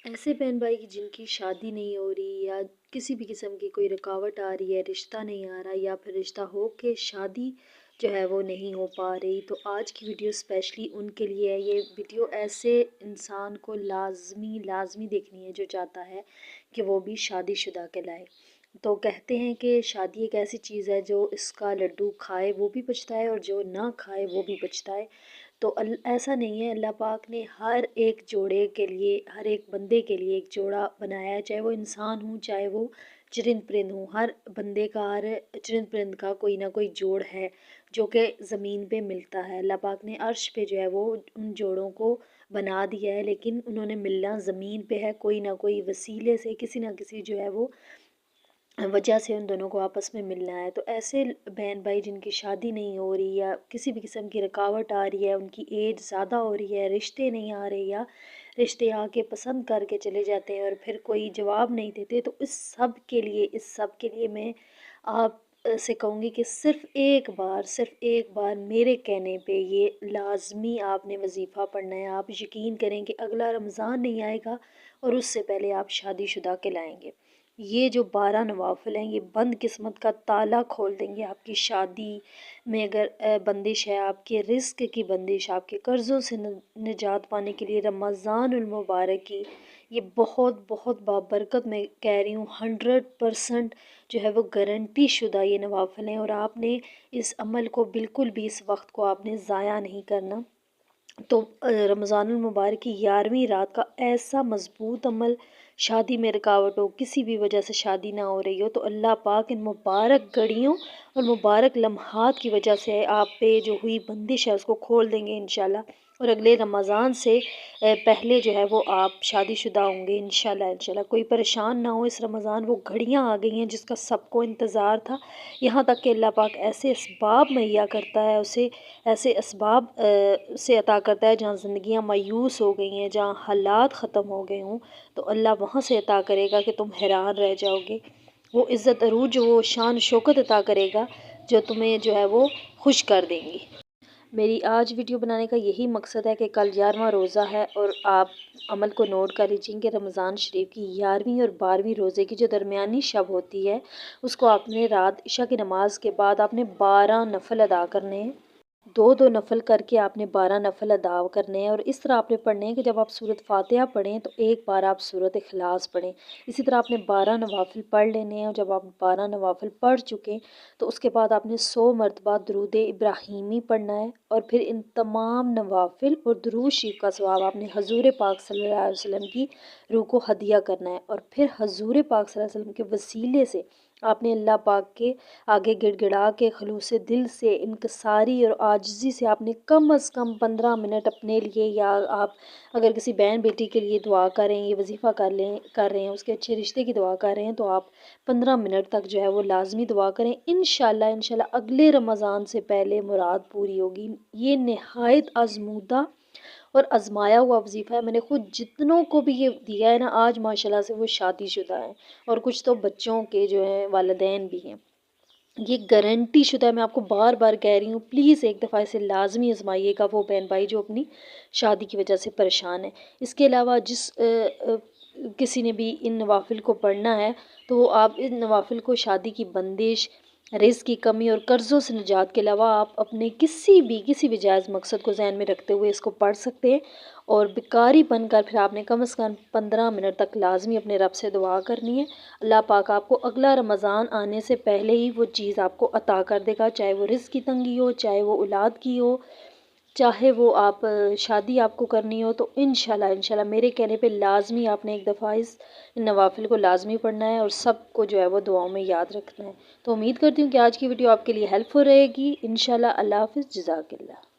ایسے بہن بھائی کی جن کی شادی نہیں ہو رہی یا کسی بھی قسم کی کوئی رکاوٹ آ رہی ہے، رشتہ نہیں آ رہا یا پھر رشتہ ہو کے شادی جو ہے وہ نہیں ہو پا رہی، تو آج کی ویڈیو اسپیشلی ان کے لیے ہے۔ یہ ویڈیو ایسے انسان کو لازمی دیکھنی ہے جو چاہتا ہے کہ وہ بھی شادی شدہ کہلائے۔ تو کہتے ہیں کہ شادی ایک ایسی چیز ہے جو اس کا لڈو کھائے وہ بھی پچھتائے اور جو نہ کھائے وہ بھی پچھتائے۔ تو ایسا نہیں ہے، اللہ پاک نے ہر ایک جوڑے کے لیے، ہر ایک بندے کے لیے ایک جوڑا بنایا ہے، چاہے وہ انسان ہوں چاہے وہ چرند پرند ہوں۔ ہر بندے کا، ہر چرند پرند کا کوئی نہ کوئی جوڑ ہے جو کہ زمین پہ ملتا ہے۔ اللہ پاک نے عرش پہ جو ہے وہ ان جوڑوں کو بنا دیا ہے، لیکن انہوں نے ملنا زمین پہ ہے، کوئی نہ کوئی وسیلے سے، کسی نہ کسی جو ہے وہ وجہ سے ان دونوں کو آپس میں ملنا ہے۔ تو ایسے بہن بھائی جن کی شادی نہیں ہو رہی یا کسی بھی قسم کی رکاوٹ آ رہی ہے، ان کی ایج زیادہ ہو رہی ہے، رشتے نہیں آ رہے یا رشتے آ کے پسند کر کے چلے جاتے ہیں اور پھر کوئی جواب نہیں دیتے، تو اس سب کے لیے میں آپ سے کہوں گی کہ صرف ایک بار میرے کہنے پہ یہ لازمی آپ نے وظیفہ پڑھنا ہے۔ آپ یقین کریں کہ اگلا رمضان نہیں آئے گا اور اس سے پہلے آپ شادی شدہ کہلائیں گے۔ یہ جو 12 نوافل ہیں، یہ بند قسمت کا تالا کھول دیں گے آپ کی شادی میں۔ اگر بندش ہے، آپ کے رزق کی بندش، آپ کے قرضوں سے نجات پانے کے لیے رمضان المبارک کی یہ بہت بابرکت، میں کہہ رہی ہوں 100% جو ہے وہ گارنٹی شدہ یہ نوافل ہیں، اور آپ نے اس عمل کو بالکل بھی، اس وقت کو آپ نے ضائع نہیں کرنا۔ تو رمضان المبارک کی 11ویں رات کا ایسا مضبوط عمل، شادی میں رکاوٹ ہو، کسی بھی وجہ سے شادی نہ ہو رہی ہو، تو اللہ پاک ان مبارک گھڑیوں اور مبارک لمحات کی وجہ سے آپ پہ جو ہوئی بندش ہے اس کو کھول دیں گے انشاءاللہ، اور اگلے رمضان سے پہلے جو ہے وہ آپ شادی شدہ ہوں گے انشاءاللہ۔ کوئی پریشان نہ ہو، اس رمضان وہ گھڑیاں آ گئی ہیں جس کا سب کو انتظار تھا، یہاں تک کہ اللہ پاک ایسے اسباب مہیا کرتا ہے، اسے ایسے اسباب سے عطا کرتا ہے جہاں زندگیاں مایوس ہو گئی ہیں، جہاں حالات ختم ہو گئے ہوں، تو اللہ وہاں سے عطا کرے گا کہ تم حیران رہ جاؤ گے۔ وہ عزت عروج، وہ شان شوکت عطا کرے گا جو تمہیں جو ہے وہ خوش کر دیں گی۔ میری آج ویڈیو بنانے کا یہی مقصد ہے کہ کل 11واں روزہ ہے، اور آپ عمل کو نوٹ کر لیجیے کہ رمضان شریف کی 11ویں اور 12ویں روزے کی جو درمیانی شب ہوتی ہے، اس کو آپ نے رات عشاء کی نماز کے بعد آپ نے 12 نفل ادا کرنے ہیں۔ دو نفل کر کے آپ نے 12 نفل ادا کرنے ہیں، اور اس طرح آپ نے پڑھنے ہیں کہ جب آپ سورۃ فاتحہ پڑھیں تو ایک بار آپ سورۃ اخلاص پڑھیں۔ اسی طرح آپ نے 12 نوافل پڑھ لینے ہیں، اور جب آپ 12 نوافل پڑھ چکیں تو اس کے بعد آپ نے 100 مرتبہ درود ابراہیمی پڑھنا ہے، اور پھر ان تمام نوافل اور درود شریف کا ثواب آپ نے حضور پاک صلی اللہ علیہ وسلم کی روح کو ہدیہ کرنا ہے، اور پھر حضور پاک صلی اللہ علیہ وسلم کے وسیلے سے آپ نے اللہ پاک کے آگے گڑ گڑا کے خلوص دل سے، انکساری اور عاجزی سے آپ نے کم از کم 15 منٹ اپنے لیے، یا آپ اگر کسی بہن بیٹی کے لیے دعا کر رہے ہیں، یہ وظیفہ کر رہے ہیں، اس کے اچھے رشتے کی دعا کر رہے ہیں، تو آپ 15 منٹ تک جو ہے وہ لازمی دعا کریں۔ انشاءاللہ اگلے رمضان سے پہلے مراد پوری ہوگی۔ یہ نہایت آزمودہ اور آزمایا ہوا وظیفہ ہے، میں نے خود جتنوں کو بھی یہ دیا ہے نا، آج ماشاءاللہ سے وہ شادی شدہ ہیں، اور کچھ تو بچوں کے جو ہیں والدین بھی ہیں۔ یہ گارنٹی شدہ ہے، میں آپ کو بار بار کہہ رہی ہوں، پلیز ایک دفعہ اسے لازمی آزمائیے گا وہ بہن بھائی جو اپنی شادی کی وجہ سے پریشان ہیں۔ اس کے علاوہ جس کسی نے بھی ان نوافل کو پڑھنا ہے تو آپ ان نوافل کو شادی کی بندش، رزق کی کمی اور قرضوں سے نجات کے علاوہ آپ اپنے کسی بھی جائز مقصد کو ذہن میں رکھتے ہوئے اس کو پڑھ سکتے ہیں، اور بیکاری بن کر پھر آپ نے کم از کم 15 منٹ تک لازمی اپنے رب سے دعا کرنی ہے۔ اللہ پاک آپ کو اگلا رمضان آنے سے پہلے ہی وہ چیز آپ کو عطا کر دے گا، چاہے وہ رزق کی تنگی ہو، چاہے وہ اولاد کی ہو، چاہے وہ آپ شادی آپ کو کرنی ہو، تو انشاءاللہ میرے کہنے پہ لازمی آپ نے ایک دفعہ اس نوافل کو لازمی پڑھنا ہے، اور سب کو جو ہے وہ دعاؤں میں یاد رکھنا ہے۔ تو امید کرتی ہوں کہ آج کی ویڈیو آپ کے لیے ہیلپ فل رہے گی۔ انشاءاللہ اللہ حافظ، جزاک اللہ۔